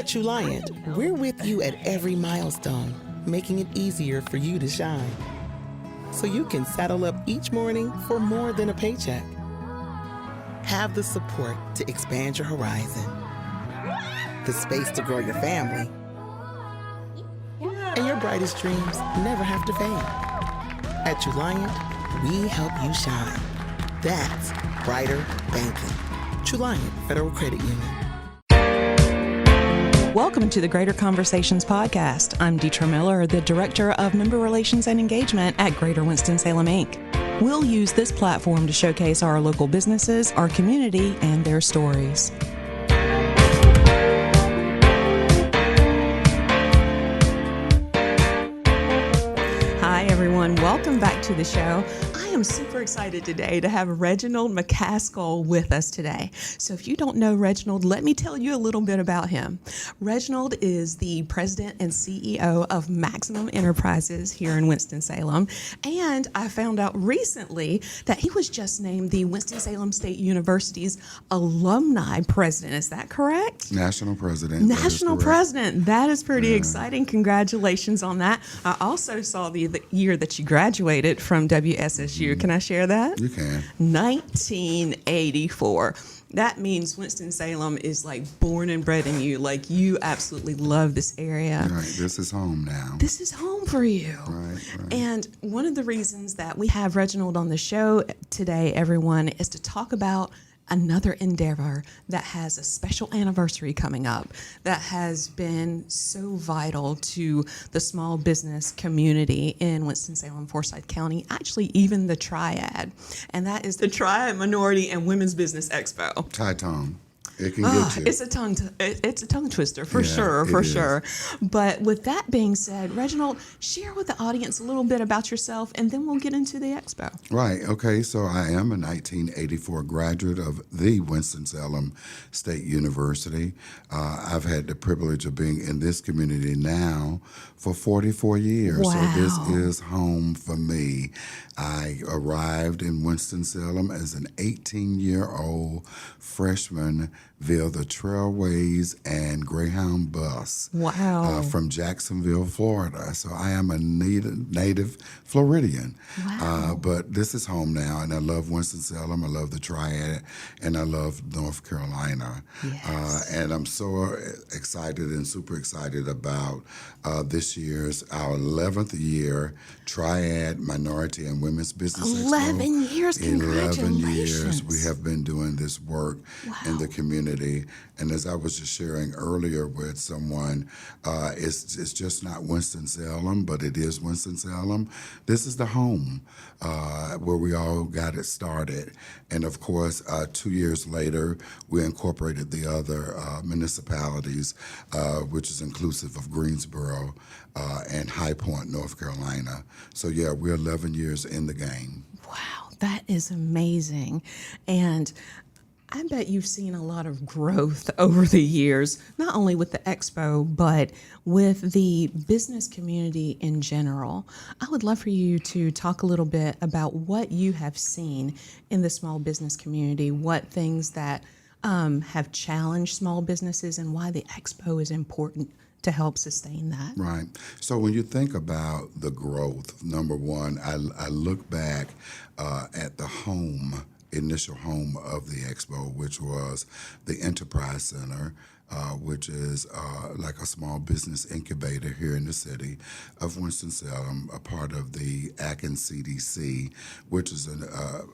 At Truliant, we're with you at every milestone, making it easier for you to shine. So you can saddle up each morning for more than a paycheck. Have the support to expand your horizon, the space to grow your family, and your brightest dreams never have to fade. At Truliant, we help you shine. That's brighter banking. Truliant Federal Credit Union. Welcome to the Greater Conversations podcast. I'm Deetra Miller, the Director of Member Relations and Engagement at Greater Winston-Salem, Inc. We'll use this platform to showcase our local businesses, our community, and their stories. Hi, everyone. Welcome back to the show. I am super excited today to have Reginald McCaskill with us today. So if you don't know Reginald, let me tell you a little bit about him. Reginald is the president and CEO of Maximum Enterprises here in Winston-Salem. And I found out recently that he was just named the Winston-Salem State University's alumni president. Is that correct? National president. National president. That is pretty exciting. Congratulations on that. I also saw the year that you graduated from WSSU. Can I share that? You can. 1984. That means Winston-Salem is like born and bred in you. Like you absolutely love this area. Right. This is home now. This is home for you. Right. And one of the reasons that we have Reginald on the show today, everyone, is to talk about another endeavor that has a special anniversary coming up that has been so vital to the small business community in Winston-Salem, Forsyth County, actually even the Triad. And that is the Triad Minority and Women's Business Expo. Tie-tongue. It can get you. It's a tongue twister for sure. But with that being said, Reginald, share with the audience a little bit about yourself, and then we'll get into the expo. Right. Okay. So I am a 1984 graduate of the Winston-Salem State University. I've had the privilege of being in this community now for 44 years. Wow. So this is home for me. I arrived in Winston-Salem as an 18-year-old freshman via the Trailways and Greyhound bus. Wow. From Jacksonville, Florida. So I am a native Floridian. Wow. But this is home now, and I love Winston-Salem, I love the Triad, and I love North Carolina. Yes. And I'm so excited and super excited about this year's, our 11th year Triad Minority and Women's Business Expo. 11 years, congratulations. 11 years we have been doing this work in the community. And as I was just sharing earlier with someone, it's just not Winston-Salem, but it is Winston-Salem. This is the home where we all got it started. And of course, 2 years later, we incorporated the other municipalities, which is inclusive of Greensboro and High Point, North Carolina. So yeah, we're 11 years in the game. Wow, that is amazing. And I bet you've seen a lot of growth over the years, not only with the expo, but with the business community in general. I would love for you to talk a little bit about what you have seen in the small business community, what things that have challenged small businesses, and why the expo is important to help sustain that. Right. So when you think about the growth, number one, I look back at the initial home of the expo, which was the Enterprise Center, which is like a small business incubator here in the city of Winston-Salem, a part of the Atkins CDC, which is a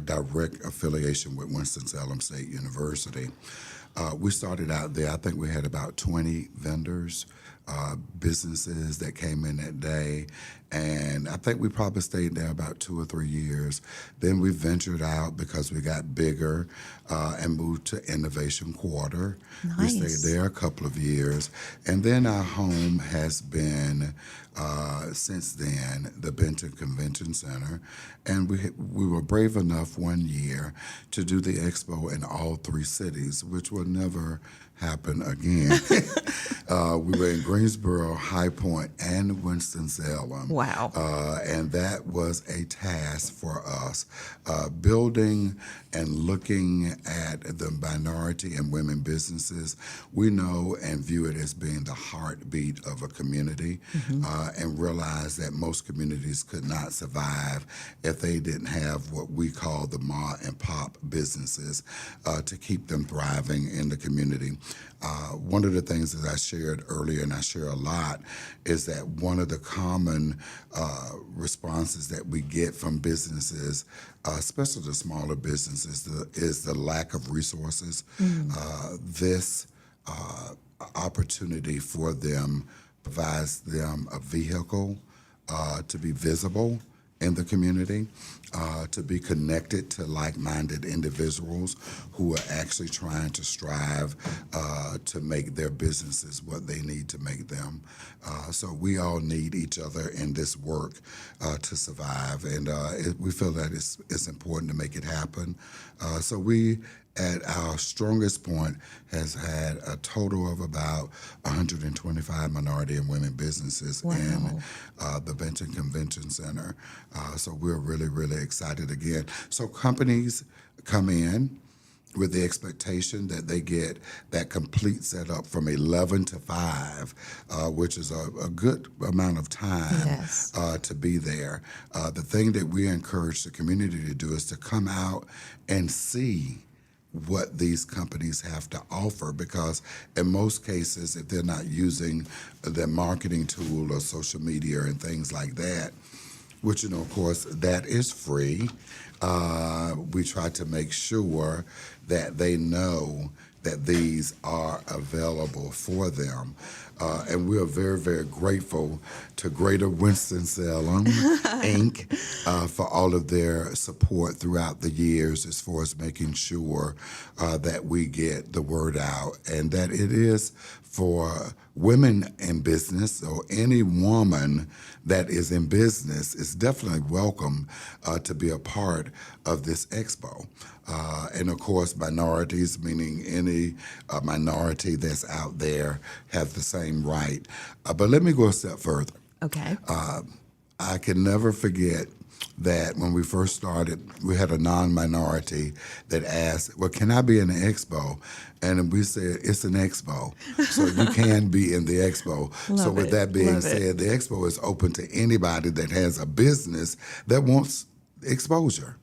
direct affiliation with Winston-Salem State University. We started out there, I think we had about 20 vendors, businesses that came in that day. And I think we probably stayed there about 2 or 3 years. Then we ventured out because we got bigger and moved to Innovation Quarter. Nice. We stayed there a couple of years. And then our home has been, since then, the Benton Convention Center. And we were brave enough one year to do the expo in all 3 cities, which will never happen again. We were in Greensboro, High Point, and Winston-Salem. Wow. And that was a task for us. Building and looking at the minority and women businesses, we know and view it as being the heartbeat of a community, and realize that most communities could not survive if they didn't have what we call the ma and pop businesses to keep them thriving in the community. One of the things that I shared earlier, and I share a lot, is that one of the common responses that we get from businesses, especially the smaller businesses, is the lack of resources. This opportunity for them provides them a vehicle to be visible in the community, to be connected to like-minded individuals who are actually trying to strive to make their businesses what they need to make them. So we all need each other in this work to survive, and we feel that it's important to make it happen. So we, at our strongest point, has had a total of about 125 minority and women businesses in the Benton Convention Center. So we're really, really excited again. So companies come in with the expectation that they get that complete setup from 11 to 5, which is a good amount of time to be there. The thing that we encourage the community to do is to come out and see what these companies have to offer, because in most cases, if they're not using their marketing tool or social media and things like that, which, of course, that is free, we try to make sure that they know that these are available for them. And we are very, very grateful to Greater Winston-Salem, Inc., for all of their support throughout the years as far as making sure that we get the word out, and that it is for women in business, or any woman that is in business is definitely welcome to be a part of this expo. And of course, minorities, meaning any minority that's out there, have the same right. But let me go a step further. Okay. I can never forget that when we first started, we had a non-minority that asked, well, can I be in the expo? And we said, it's an expo, so you can be in the expo. So with that being said, the expo is open to anybody that has a business that wants exposure.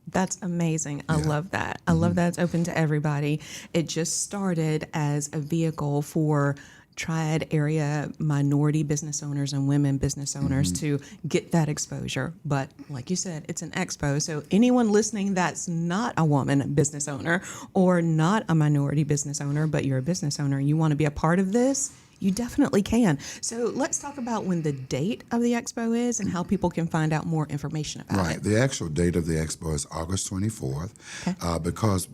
That's amazing. I love that. I love that it's open to everybody. It just started as a vehicle for Triad area minority business owners and women business owners to get that exposure. But like you said, it's an expo. So anyone listening that's not a woman business owner or not a minority business owner, but you're a business owner and you want to be a part of this, you definitely can. So let's talk about when the date of the expo is and how people can find out more information about it. Right. The actual date of the expo is August 24th,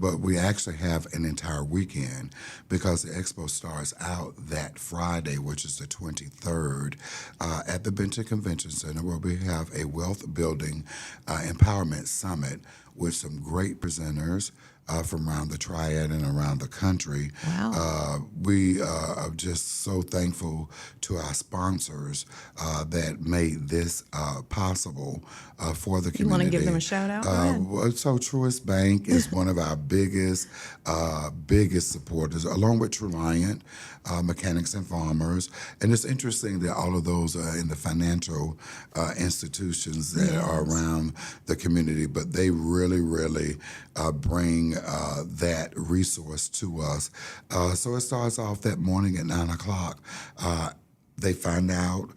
but we actually have an entire weekend, because the expo starts out that Friday, which is the 23rd, at the Benton Convention Center, where we have a wealth building empowerment summit with some great presenters from around the Triad and around the country. Wow. We are just so thankful to our sponsors that made this possible for the community. You want to give them a shout out? So Truist Bank is one of our biggest supporters, along with Reliant, Mechanics and Farmers. And it's interesting that all of those are in the financial institutions that are around the community, but they really, really bring that resource to us. So it starts off that morning at 9 o'clock. They find out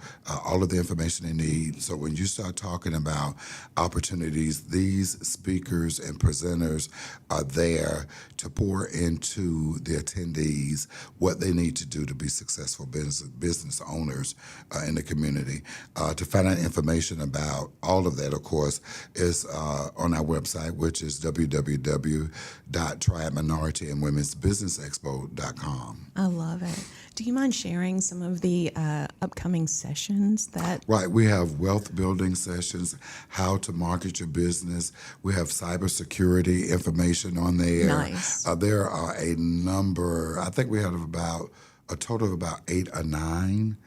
all of the information they need. So when you start talking about opportunities, these speakers and presenters are there to pour into the attendees what they need to do to be successful business owners in the community. To find out information about all of that, of course, is on our website, which is www.triadminorityandwomensbusinessexpo.com. I love it. Do you mind sharing some of the upcoming sessions that? Right. We have wealth building sessions, how to market your business. We have cybersecurity information on there. Nice. There are a number, I think we have about a total of about 8 or 9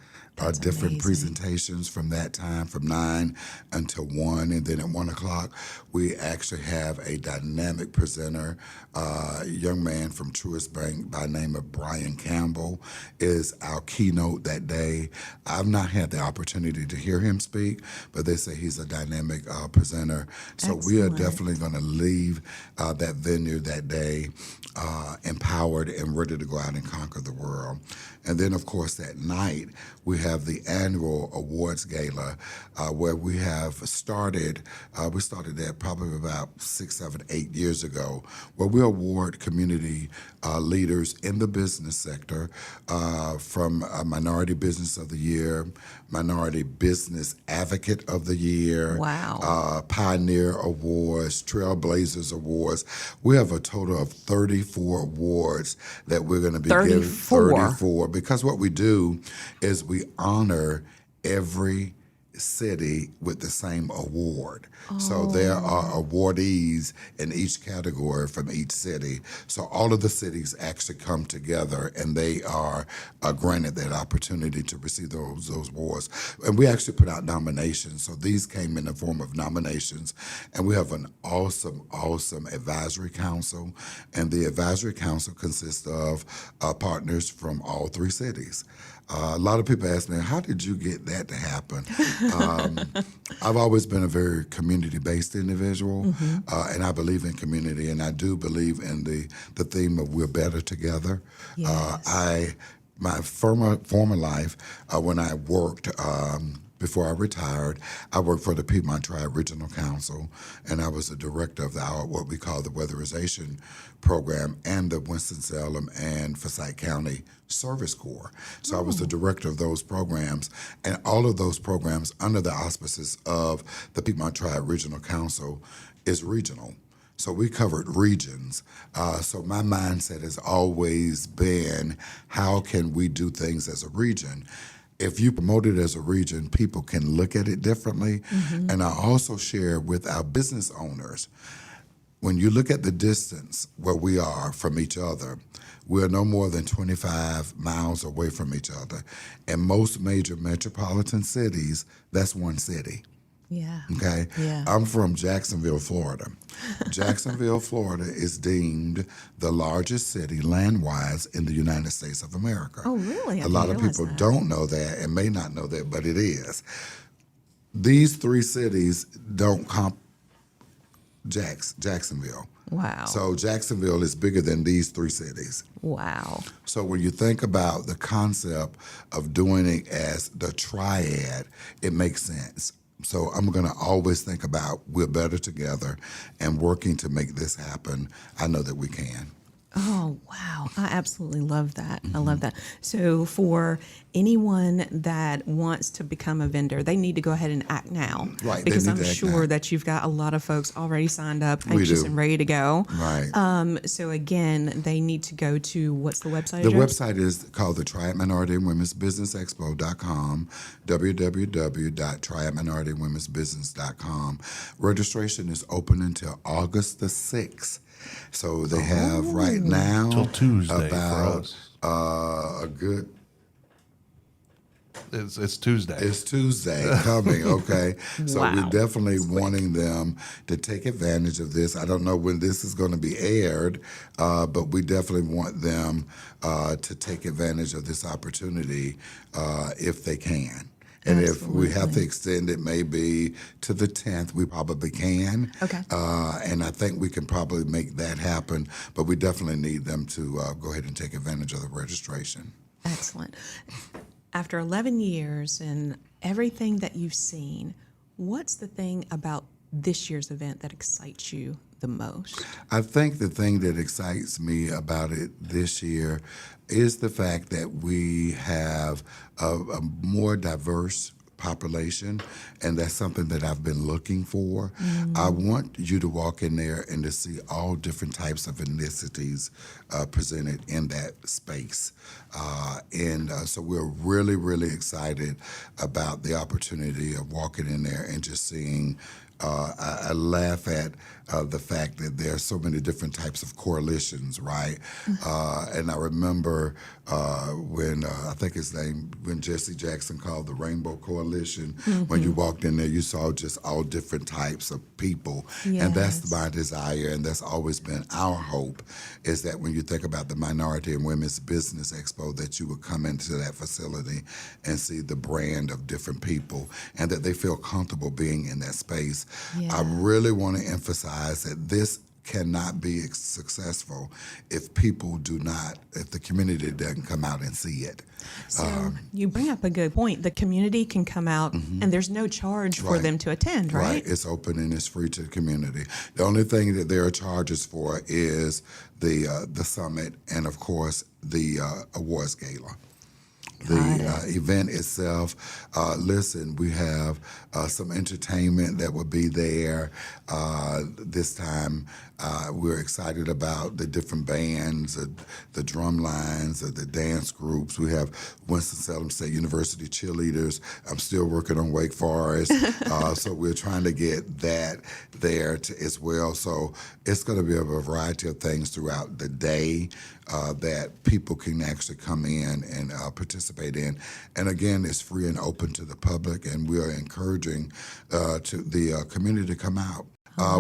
different amazing. presentations from that time, from 9 until 1. And then at 1 o'clock, we actually have a dynamic presenter, a young man from Truist Bank by the name of Brian Campbell is our keynote that day. I've not had the opportunity to hear him speak, but they say he's a dynamic presenter. So we are Excellent. definitely going to leave that venue that day empowered and ready to go out and conquer the world. And then, of course, that night, we have the annual awards gala where we have started. We started that probably about 6, 7, 8 years ago, where we award community leaders in the business sector from Minority Business of the Year, Minority Business Advocate of the Year, Wow. Pioneer Awards, Trailblazers Awards. We have a total of 34 awards that we're going to be giving. 34. Because what we do is we honor every city with the same award. So there are awardees in each category from each city. So all of the cities actually come together and they are granted that opportunity to receive those awards. And we actually put out nominations. So these came in the form of nominations. And we have an awesome advisory council. And the advisory council consists of partners from all 3 cities. A lot of people ask me, how did you get that to happen? I've always been a very community-based individual, and I believe in community, and I do believe in the theme of we're better together. Yes. My former life, when I worked, before I retired, I worked for the Piedmont Triad Regional Council, and I was the director of what we call the Weatherization Program and the Winston-Salem and Forsyth County Service Corps. So I was the director of those programs, and all of those programs under the auspices of the Piedmont Triad Regional Council is regional. So we covered regions. So my mindset has always been, how can we do things as a region? If you promote it as a region, people can look at it differently. And I also share with our business owners, when you look at the distance where we are from each other, we're no more than 25 miles away from each other. In most major metropolitan cities, that's one city. Yeah. Okay? Yeah. I'm from Jacksonville, Florida. Jacksonville, Florida is deemed the largest city land-wise in the United States of America. Oh, really? A lot of people don't know that and may not know that, but it is. These 3 cities don't comp Jacksonville. Wow. So Jacksonville is bigger than these 3 cities. Wow. So when you think about the concept of doing it as the triad, it makes sense. So I'm going to always think about we're better together and working to make this happen. I know that we can. Oh, wow. I absolutely love that. I love that. So for anyone that wants to become a vendor, they need to go ahead and act now. Right. Because they I'm need to act sure now. that you've got a lot of folks already signed up, We anxious do. and ready to go. Right. So again, they need to go to, what's the website The address? website is called the Triad Minority and Women's Business Expo.com, www.triadminoritywomen'sbusiness.com. Registration is open until August the 6th. So they have right now Till Tuesday about for us. a good. It's Tuesday. It's Tuesday coming, okay? So Wow. we're definitely wanting them to take advantage of this. I don't know when this is going to be aired, but we definitely want them to take advantage of this opportunity if they can. And if we have to extend it maybe to the 10th, we probably can. Okay. And I think we can probably make that happen, but we definitely need them to go ahead and take advantage of the registration. Excellent. After 11 years and everything that you've seen, what's the thing about this year's event that excites you the most? I think the thing that excites me about it this year is the fact that we have a more diverse population, and that's something that I've been looking for. I want you to walk in there and to see all different types of ethnicities presented in that space. So we're really, really excited about the opportunity of walking in there and just seeing. I laugh at the fact that there are so many different types of coalitions, right? And I remember when I think his name, when Jesse Jackson called the Rainbow Coalition, when you walked in there, you saw just all different types of people. And that's my desire, and that's always been our hope, is that when you think about the Minority and Women's Business Expo, that you would come into that facility and see the brand of different people, and that they feel comfortable being in that space. I really want to emphasize that this cannot be successful if the community doesn't come out and see it. So you bring up a good point. The community can come out and there's no charge for them to attend, right? Right. It's open and it's free to the community. The only thing that there are charges for is the summit and, of course, the awards gala. The event itself, listen, we have some entertainment that will be there this time. We're excited about the different bands, the drum lines, the dance groups. We have Winston-Salem State University cheerleaders. I'm still working on Wake Forest, so we're trying to get that there as well. So it's going to be a variety of things throughout the day that people can actually come in and participate in. And again, it's free and open to the public, and we are encouraging to the community to come out.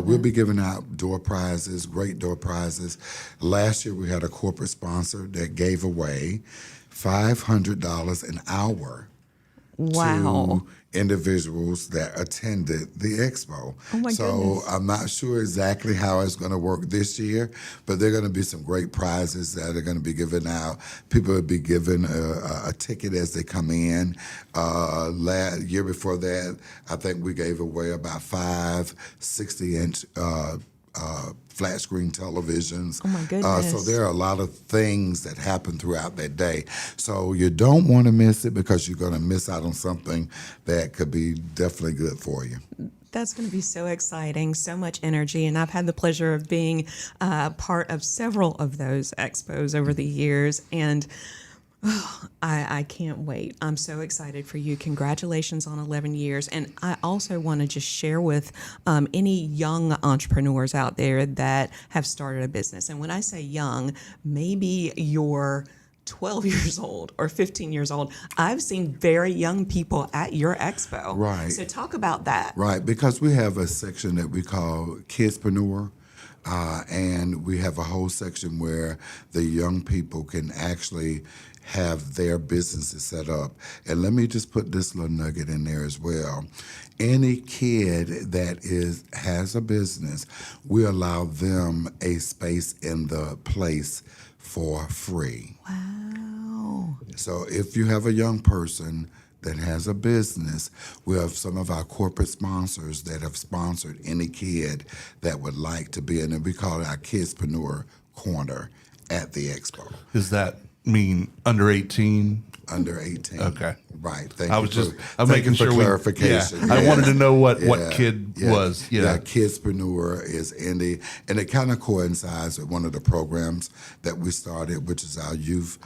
We'll be giving out door prizes, great door prizes. Last year, we had a corporate sponsor that gave away $500 an hour to individuals that attended the Expo. Oh my goodness. I'm not sure exactly how it's going to work this year, but there are going to be some great prizes that are going to be given out. People will be given a ticket as they come in. Year before that, I think we gave away about 5 60-inch flat screen televisions. Oh my goodness. So there are a lot of things that happen throughout that day. So you don't want to miss it, because you're going to miss out on something that could be definitely good for you. That's going to be so exciting, so much energy, and I've had the pleasure of being part of several of those expos over the years, and I can't wait. I'm so excited for you. Congratulations on 11 years. And I also want to just share with any young entrepreneurs out there that have started a business. And when I say young, maybe you're 12 years old or 15 years old. I've seen very young people at your expo. Right. So talk about that. Right, because we have a section that we call KidzPreneur. And we have a whole section where the young people can actually have their businesses set up. And let me just put this little nugget in there as well. Any kid that has a business, we allow them a space in the place for free. Wow. So if you have a young person that has a business, we have some of our corporate sponsors that have sponsored any kid that would like to be in it. We call it our KidzPreneur Corner at the Expo. Does that mean under 18? Under 18. Okay. Right. Thank I you was for, just thank making you for sure clarification. I wanted to know what kid was. Yeah, KidzPreneur is indie, and it kind of coincides with one of the programs that we started, which is our youth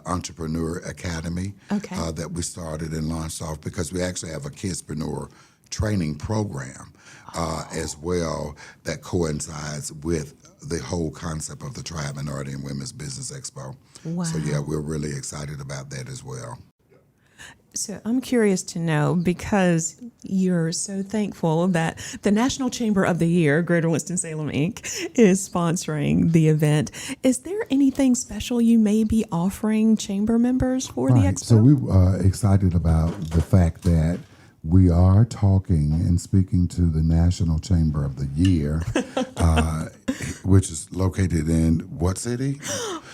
Entrepreneur Academy that we started and launched off, because we actually have a KidzPreneur training program as well that coincides with the whole concept of the Triad Minority and Women's Business Expo. Wow. So yeah, we're really excited about that as well. So I'm curious to know, because you're so thankful that the National Chamber of the Year, Greater Winston-Salem, Inc., is sponsoring the event. Is there anything special you may be offering chamber members for the Expo? So we are excited about the fact that we are talking and speaking to the National Chamber of the Year, which is located in what city?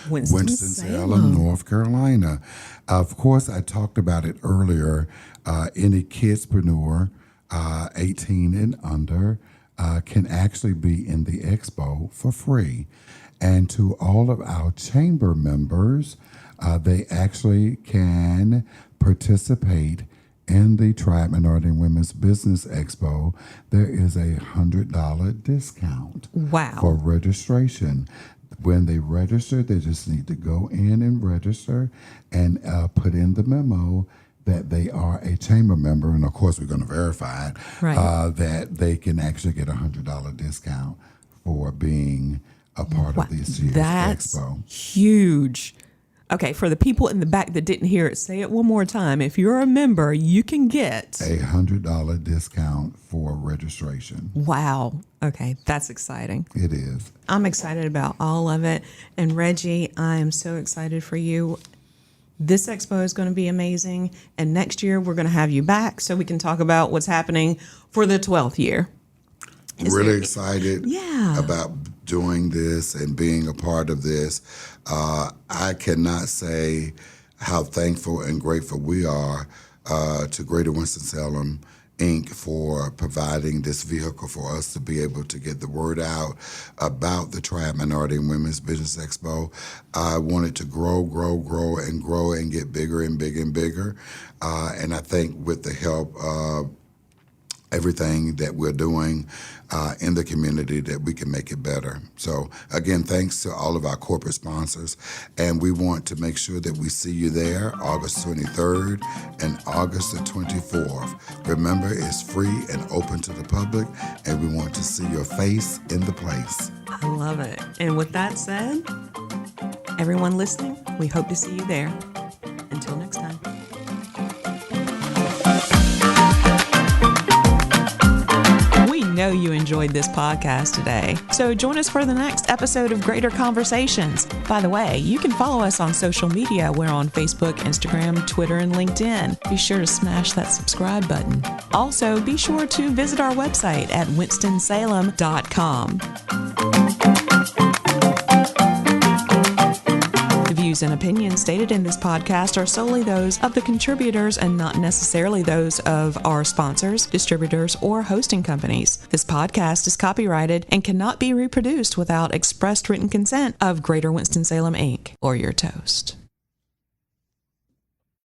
Winston-Salem, North Carolina. Of course, I talked about it earlier. Any kidspreneur 18 and under can actually be in the expo for free. And to all of our chamber members, they actually can participate in the Triad Minority and Women's Business Expo. There is a $100 discount for registration. When they register, they just need to go in and register and put in the memo that they are a chamber member, and of course we're going to verify it, Right. that they can actually get $100 discount for being a part of this year's That's Expo. huge. Okay, for the people in the back that didn't hear it, say it one more time. If you're a member, you can get $100 discount for registration. Wow. Okay, that's exciting. It is. I'm excited about all of it. And Reggie, I am so excited for you. This expo is going to be amazing. And next year, we're going to have you back so we can talk about what's happening for the 12th year. Really excited Yeah. about doing this and being a part of this. I cannot say how thankful and grateful we are to Greater Winston-Salem Inc. for providing this vehicle for us to be able to get the word out about the Triad Minority and Women's Business Expo. I want it to grow and get bigger and bigger and bigger. And I think with the help of everything that we're doing in the community, that we can make it better. So again, thanks to all of our corporate sponsors, and we want to make sure that we see you there August 23rd and August the 24th. Remember, it's free and open to the public, and we want to see your face in the place. I love it. And with that said, everyone listening, we hope to see you there. Until next time. We know you enjoyed this podcast today, so join us for the next episode of Greater Conversations. By the way, you can follow us on social media. We're on Facebook, Instagram, Twitter, and LinkedIn. Be sure to smash that subscribe button. Also, be sure to visit our website at winstonsalem.com. The views and opinions stated in this podcast are solely those of the contributors and not necessarily those of our sponsors, distributors, or hosting companies. This podcast is copyrighted and cannot be reproduced without expressed written consent of Greater Winston-Salem, Inc. or your toast.